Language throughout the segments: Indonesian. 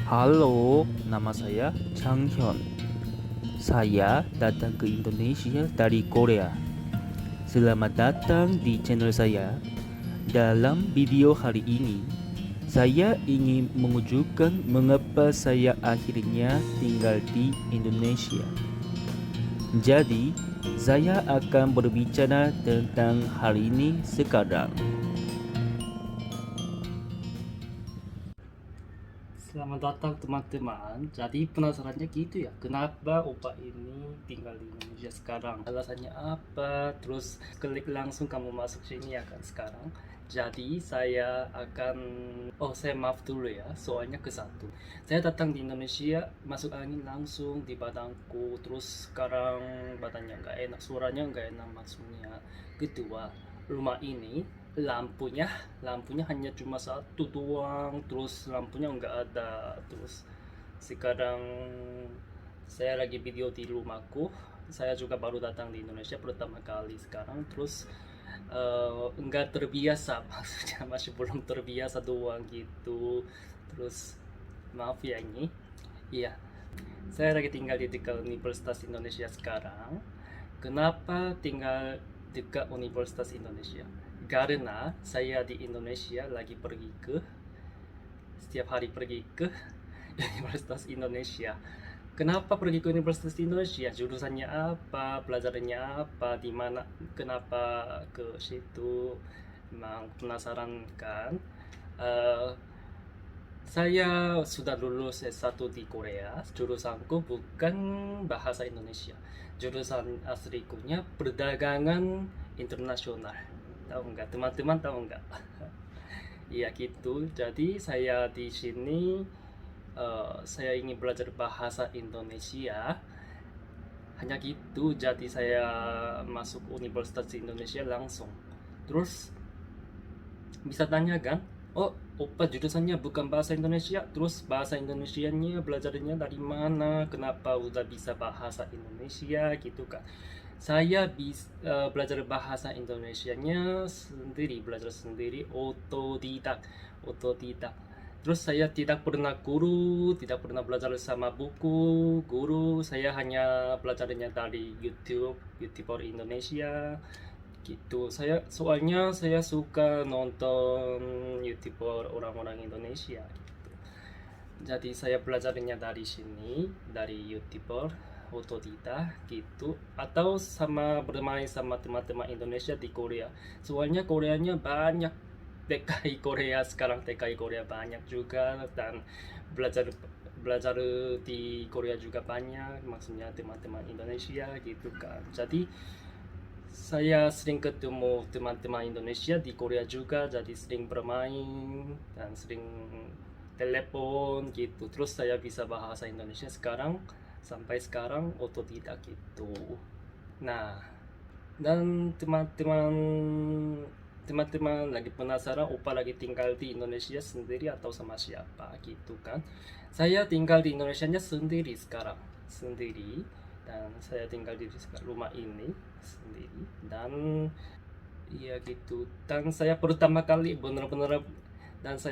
Halo, nama saya Chang Hyun. Saya datang ke Indonesia dari Korea. Selamat datang di channel saya. Dalam video hari ini, saya ingin menunjukkan mengapa saya akhirnya tinggal di Indonesia. Jadi, saya akan berbicara tentang hal ini sekarang. Selamat datang teman-teman. Jadi penasarannya gitu ya, kenapa Opa ini tinggal di Indonesia sekarang? Alasannya apa? Terus klik langsung kamu masuk sini ya kan sekarang. Jadi saya maaf dulu ya, soalnya ke satu. Saya datang di Indonesia, masuk angin langsung di badanku. Terus sekarang badannya nggak enak, suaranya nggak enak maksudnya. Kedua, rumah ini lampunya hanya cuma satu doang, terus lampunya nggak ada. Terus sekarang saya lagi video di rumahku, saya juga baru datang di Indonesia pertama kali sekarang. Terus nggak terbiasa maksudnya masih belum terbiasa doang gitu. Terus maaf ya ini, iya, saya lagi tinggal di dekat Universitas Indonesia sekarang. Kenapa tinggal dekat Universitas Indonesia? Karena saya di Indonesia lagi setiap hari pergi ke Universitas Indonesia. Kenapa pergi ke Universitas Indonesia? Jurusannya apa? Pelajarannya apa? Di mana? Kenapa ke situ? Memang penasaran kan? Eh, saya sudah lulus S1 di Korea. Jurusanku bukan bahasa Indonesia. Jurusan aslinya perdagangan internasional. Tahu nggak? Teman-teman tahu nggak? Iya gitu. Jadi saya di sini saya ingin belajar bahasa Indonesia. Hanya gitu. Jadi saya masuk Universitas Indonesia langsung. Terus bisa tanya kan, oh Opa jurusannya bukan bahasa Indonesia, terus bahasa Indonesianya belajarnya dari mana, kenapa udah bisa bahasa Indonesia gitu kan. Saya belajar bahasa Indonesianya sendiri, belajar sendiri, otodidak. Terus saya tidak pernah guru, tidak pernah belajar sama buku guru, saya hanya belajarnya dari YouTuber Indonesia gitu. Saya suka nonton YouTuber orang-orang Indonesia gitu. Jadi saya belajarnya dari sini, dari YouTuber otodidak gitu, atau sama bermain sama teman-teman Indonesia di Korea. Soalnya Koreanya banyak, TKI Korea sekarang, TKI Korea banyak juga, dan belajar belajar di Korea juga banyak, maksudnya teman-teman Indonesia gitu kan. Jadi saya sering ketemu teman-teman Indonesia di Korea juga, jadi sering bermain dan sering telepon gitu. Terus saya bisa bahasa Indonesia sekarang, sampai sekarang otodidak gitu. Nah, dan teman-teman lagi penasaran Opa lagi tinggal di Indonesia sendiri atau sama siapa gitu kan. Saya tinggal di Indonesia nya sendiri sekarang, sendiri. Dan saya tinggal di rumah ini sendiri. Dan iya gitu. Dan saya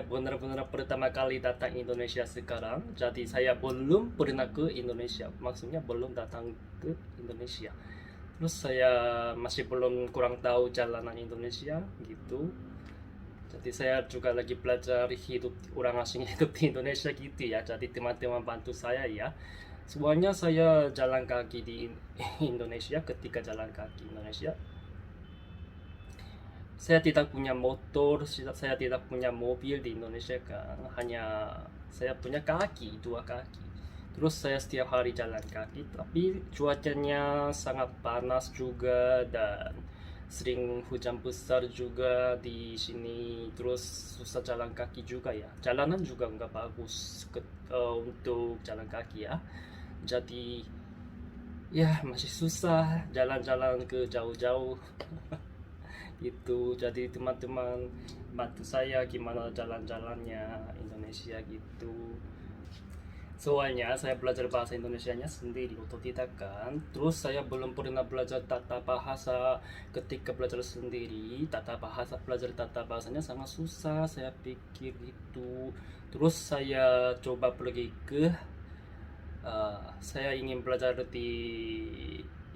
benar-benar pertama kali datang Indonesia sekarang. Jadi saya belum pernah ke Indonesia, maksudnya belum datang ke Indonesia. Terus saya masih belum kurang tahu jalanan Indonesia gitu. Jadi saya juga lagi belajar hidup orang asing hidup di Indonesia gitu ya. Jadi teman-teman bantu saya ya. Semuanya saya jalan kaki di Indonesia. Ketika jalan kaki Indonesia, saya tidak punya motor, saya tidak punya mobil di Indonesia kan. Hanya saya punya kaki, dua kaki. Terus saya setiap hari jalan kaki, tapi cuacanya sangat panas juga dan sering hujan besar juga di sini. Terus susah jalan kaki juga ya. Jalanan juga nggak bagus untuk jalan kaki ya. Jadi ya masih susah jalan-jalan ke jauh-jauh itu. Jadi teman-teman bantu saya gimana jalan-jalannya Indonesia gitu. Soalnya saya belajar bahasa Indonesianya sendiri otodidak kan. Terus saya belum pernah belajar tata bahasa. Ketika belajar sendiri, belajar tata bahasanya sangat susah. Saya pikir itu. Terus saya coba pergi ke saya ingin belajar di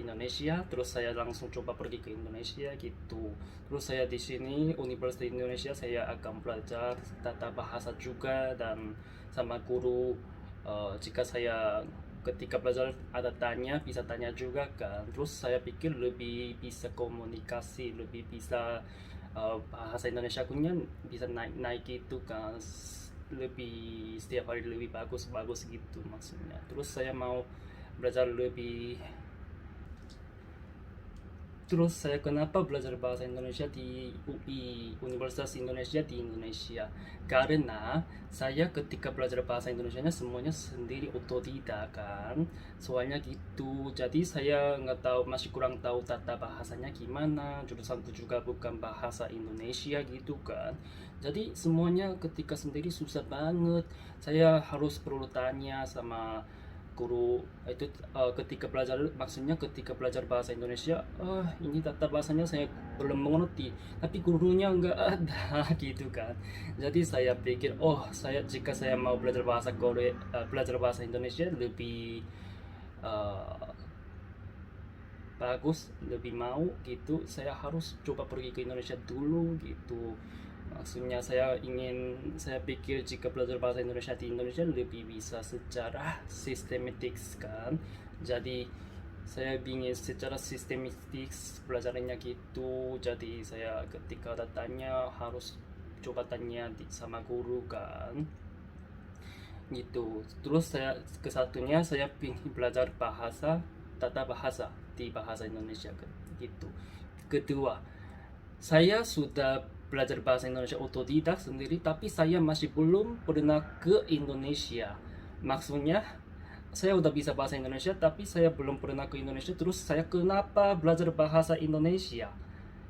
Indonesia, terus saya langsung coba pergi ke Indonesia gitu. Terus saya di sini Universitas Indonesia saya akan belajar tata bahasa juga dan sama guru. Jika saya ketika belajar ada tanya bisa tanya juga kan. Terus saya pikir lebih bisa komunikasi, lebih bisa bahasa Indonesia punya bisa naik gitu kan, lebih setiap hari lebih bagus gitu maksudnya. Terus saya mau belajar lebih. Terus saya kenapa belajar bahasa Indonesia di UI, Universitas Indonesia di Indonesia? Karena saya ketika belajar bahasa Indonesianya semuanya sendiri otodidak kan. Soalnya gitu. Jadi saya nggak tahu, masih kurang tahu tata bahasanya gimana. Jurusanku juga bukan bahasa Indonesia gitu kan. Jadi semuanya ketika sendiri susah banget. Saya harus perlu tanya sama guru itu. Ketika belajar, maksudnya ketika belajar bahasa Indonesia, ini tata bahasanya saya belum mengerti, tapi gurunya nggak ada gitu kan. Jadi saya pikir, jika saya mau belajar bahasa Korea, belajar bahasa Indonesia lebih uh, bagus, lebih mau gitu, saya harus coba pergi ke Indonesia dulu gitu. Maksudnya saya pikir jika belajar bahasa Indonesia di Indonesia lebih bisa secara sistematik kan. Jadi saya ingin secara sistematik belajarnya gitu. Jadi saya ketika ada tanya harus coba tanya sama guru kan gitu. Terus saya kesatunya saya ingin belajar tata bahasa di bahasa Indonesia gitu. Kedua, saya sudah belajar bahasa Indonesia otodidak sendiri, tapi saya masih belum pernah ke Indonesia. Maksudnya, saya udah bisa bahasa Indonesia, tapi saya belum pernah ke Indonesia. Terus saya kenapa belajar bahasa Indonesia?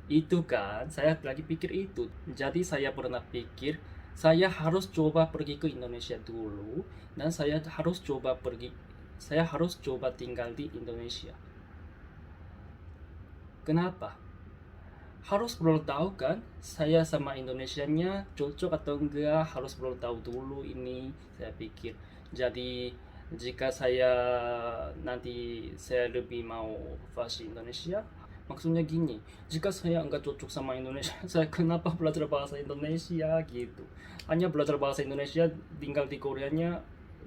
Itu kan, saya lagi pikir itu. Jadi saya pernah pikir, saya harus coba pergi ke Indonesia dulu, dan saya harus coba tinggal di Indonesia. Kenapa? Harus perlu tahu kan saya sama Indonesianya cocok atau enggak, harus perlu tahu dulu ini saya pikir. Jadi jika saya lebih mau versi Indonesia, maksudnya gini, jika saya enggak cocok sama Indonesia, saya kenapa belajar bahasa Indonesia gitu. Hanya belajar bahasa Indonesia, tinggal di Koreanya,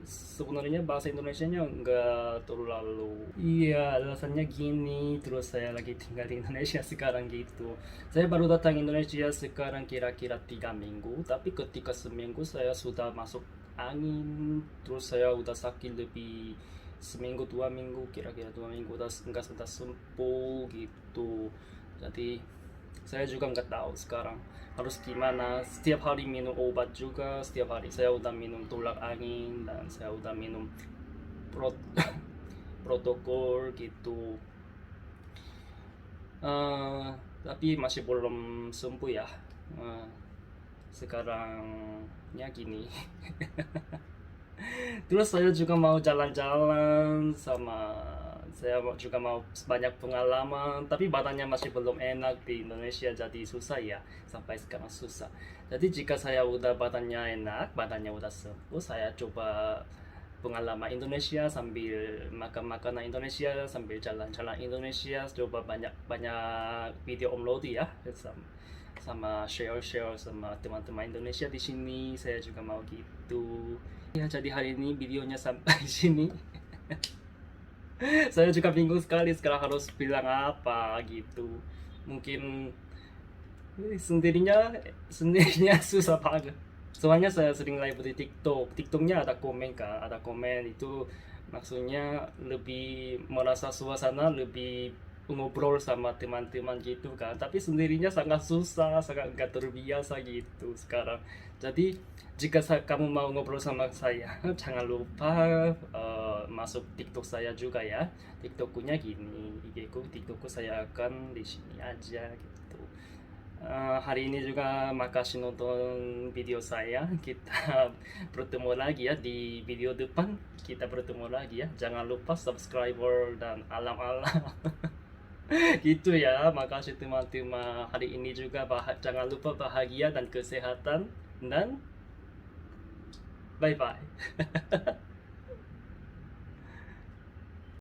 sebenarnya bahasa Indonesianya nggak terlalu. Iya, alasannya gini. Terus saya lagi tinggal di Indonesia sekarang gitu. Saya baru datang Indonesia sekarang kira-kira 3 minggu, tapi ketika seminggu saya sudah masuk angin. Terus saya udah sakit lebih seminggu 2 minggu, kira-kira 2 minggu udah nggak sudah sembuh gitu. Jadi saya juga nggak tahu sekarang harus gimana. Setiap hari minum obat juga, setiap hari saya udah minum tolak angin dan saya udah minum prot protokol gitu. Tapi masih belum sembuh ya. Eh, Sekarangnya gini. Terus saya juga mau jalan-jalan, saya juga mau banyak pengalaman, tapi badannya masih belum enak di Indonesia, jadi susah ya, sampai sekarang susah. Jadi jika saya udah badannya enak, badannya udah sembuh, saya coba pengalaman Indonesia sambil makan makanan Indonesia, sambil jalan-jalan Indonesia, coba banyak video upload ya, sama share sama teman-teman Indonesia di sini. Saya juga mau gitu. Ya, jadi hari ini videonya sampai sini. Saya juga bingung sekali sekarang harus bilang apa gitu. Mungkin sendirinya susah banget. Soalnya saya sering live di TikTok. TikToknya ada komen kan, ada komen itu maksudnya lebih merasa suasana lebih ngobrol sama teman-teman gitu kan. Tapi sendirinya sangat susah, sangat nggak terbiasa gitu sekarang. Jadi jika kamu mau ngobrol sama saya, jangan lupa masuk TikTok saya juga ya. TikTokku gini, IG ku, TikTokku saya akan di sini aja gitu. Hari ini juga makasih nonton video saya. Kita bertemu lagi ya di video depan. Kita bertemu lagi ya. Jangan lupa subscriber dan alam-alam. Gitu ya. Makasih teman-teman. Hari ini juga jangan lupa bahagia dan kesehatan dan bye bye.